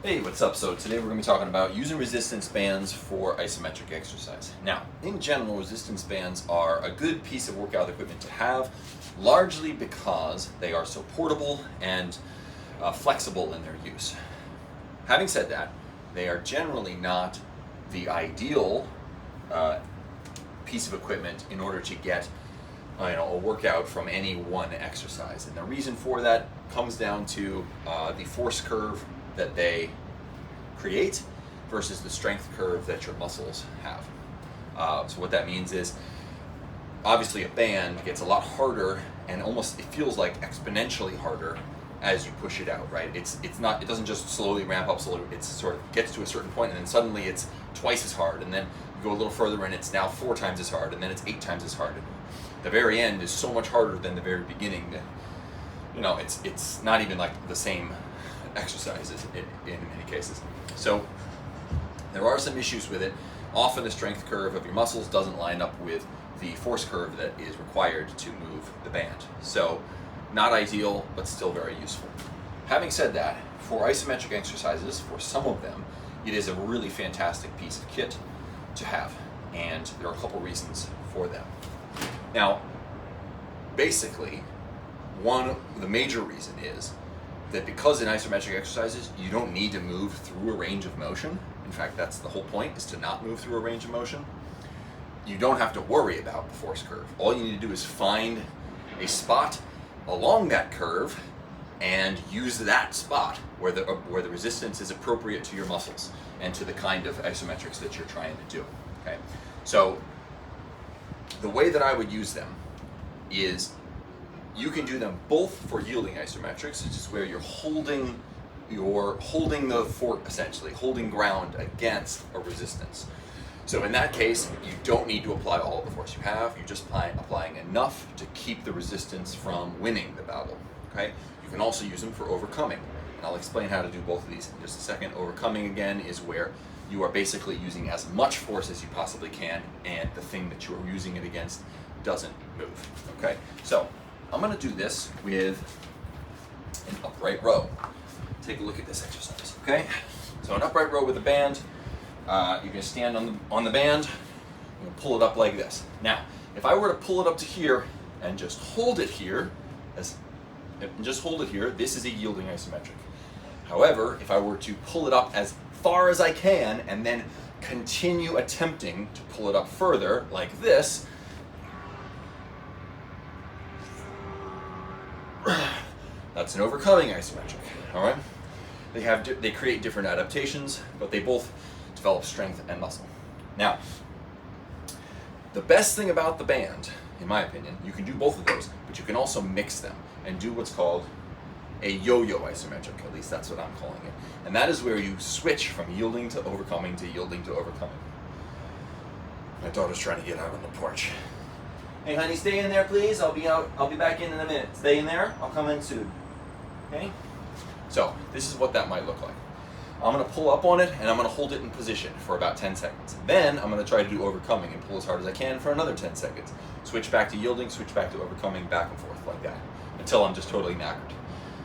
Hey, what's up? So today we're going to be talking about using resistance bands for isometric exercise. Now, in general, resistance bands are a good piece of workout equipment to have, largely because they are so portable and flexible in their use. Having said that, they are generally not the ideal piece of equipment in order to get a workout from any one exercise. And the reason for that comes down to the force curve that they create versus the strength curve that your muscles have. So what that means is, obviously a band gets a lot harder, and almost it feels like exponentially harder as you push it out, right? It doesn't just slowly ramp up slowly, it sort of gets to a certain point and then suddenly it's twice as hard, and then you go a little further and it's now 4 times as hard, and then it's 8 times as hard. And the very end is so much harder than the very beginning that, it's not even like the same exercises in many cases. So there are some issues with it. Often the strength curve of your muscles doesn't line up with the force curve that is required to move the band. So not ideal, but still very useful. Having said that, for isometric exercises, for some of them, it is a really fantastic piece of kit to have, and there are a couple reasons for that. Now, basically, the major reason is that because in isometric exercises, you don't need to move through a range of motion. In fact, that's the whole point, is to not move through a range of motion. You don't have to worry about the force curve. All you need to do is find a spot along that curve and use that spot where the resistance is appropriate to your muscles and to the kind of isometrics that you're trying to do. Okay, so the way that I would use them is, you can do them both for yielding isometrics, which is where you're holding the fort, essentially holding ground against a resistance. So in that case, you don't need to apply all of the force you have. You're just applying enough to keep the resistance from winning the battle. Okay. You can also use them for overcoming, and I'll explain how to do both of these in just a second. Overcoming, again, is where you are basically using as much force as you possibly can, and the thing that you are using it against doesn't move. Okay. So I'm going to do this with an upright row. Take a look at this exercise, okay? So an upright row with a band, you're going to stand on the band, you're going to pull it up like this. Now, if I were to pull it up to here and just hold it here, this is a yielding isometric. However, if I were to pull it up as far as I can and then continue attempting to pull it up further like this, that's an overcoming isometric. All right, they create different adaptations, but they both develop strength and muscle. Now, the best thing about the band, in my opinion, you can do both of those, but you can also mix them and do what's called a yo-yo isometric. At least that's what I'm calling it, and that is where you switch from yielding to overcoming to yielding to overcoming. My daughter's trying to get out on the porch. Hey honey, stay in there please. I'll be back in a minute. Stay in there. I'll come in soon. Okay? So, this is what that might look like. I'm going to pull up on it and I'm going to hold it in position for about 10 seconds. Then I'm going to try to do overcoming and pull as hard as I can for another 10 seconds. Switch back to yielding, switch back to overcoming, back and forth like that, until I'm just totally knackered.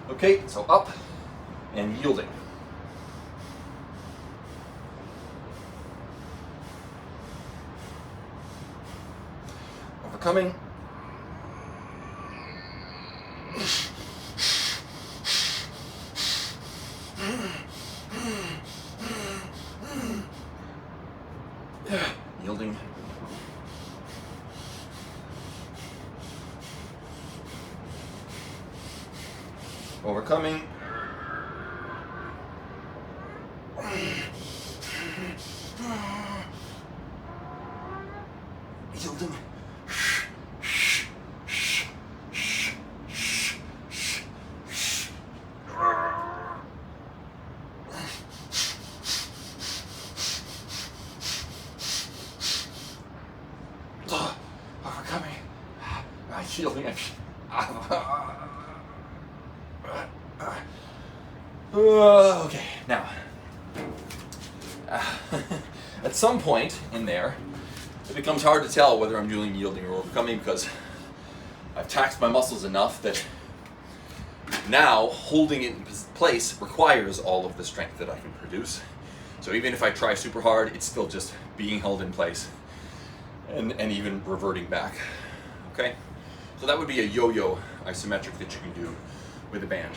Okay, so up and yielding. Overcoming. Yielding. Overcoming. Yielding. Overcoming. Yielding. Okay, now, at some point in there, it becomes hard to tell whether I'm doing yielding or overcoming, because I've taxed my muscles enough that now holding it in place requires all of the strength that I can produce. So even if I try super hard, it's still just being held in place and even reverting back, okay? So that would be a yo-yo isometric that you can do with a band.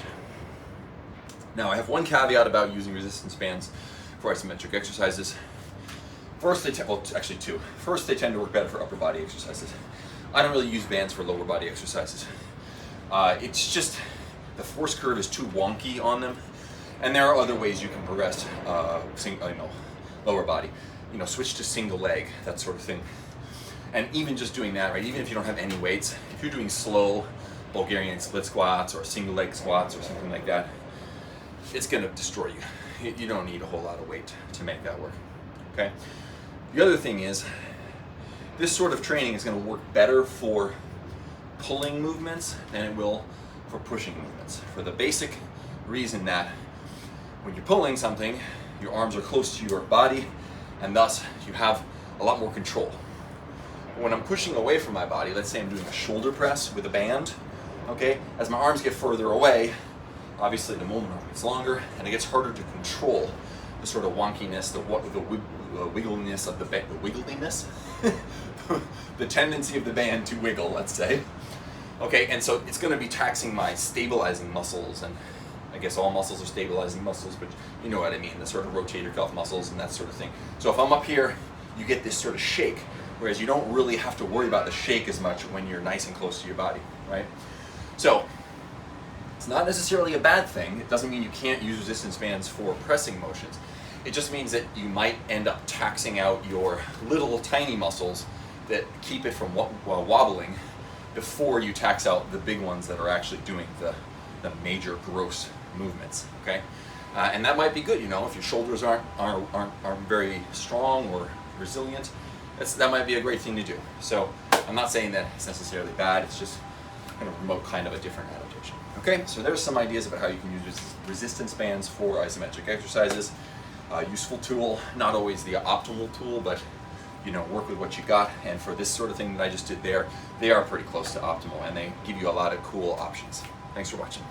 Now I have one caveat about using resistance bands for isometric exercises. First, actually two. First, they tend to work better for upper body exercises. I don't really use bands for lower body exercises. It's just, the force curve is too wonky on them, and there are other ways you can progress lower body. Switch to single leg, that sort of thing. And even just doing that, right, even if you don't have any weights, if you're doing slow Bulgarian split squats or single leg squats or something like that, it's gonna destroy you. You don't need a whole lot of weight to make that work, okay? The other thing is, this sort of training is gonna work better for pulling movements than it will for pushing movements, for the basic reason that when you're pulling something, your arms are close to your body, and thus you have a lot more control. When I'm pushing away from my body, let's say I'm doing a shoulder press with a band, okay, as my arms get further away, obviously the moment gets longer, and it gets harder to control the sort of wonkiness, the wiggliness of the band, the tendency of the band to wiggle, let's say. Okay, and so it's going to be taxing my stabilizing muscles, and I guess all muscles are stabilizing muscles, but you know what I mean, the sort of rotator cuff muscles and that sort of thing. So if I'm up here, you get this sort of shake, whereas you don't really have to worry about the shake as much when you're nice and close to your body, right? So it's not necessarily a bad thing. It doesn't mean you can't use resistance bands for pressing motions. It just means that you might end up taxing out your little tiny muscles that keep it from wobbling before you tax out the big ones that are actually doing the major gross movements, okay? And that might be good, if your shoulders aren't very strong or resilient. That might be a great thing to do. So I'm not saying that it's necessarily bad, it's just going to promote kind of a different adaptation. Okay, so there's some ideas about how you can use resistance bands for isometric exercises. Useful tool, not always the optimal tool, but work with what you got. And for this sort of thing that I just did there, they are pretty close to optimal, and they give you a lot of cool options. Thanks for watching.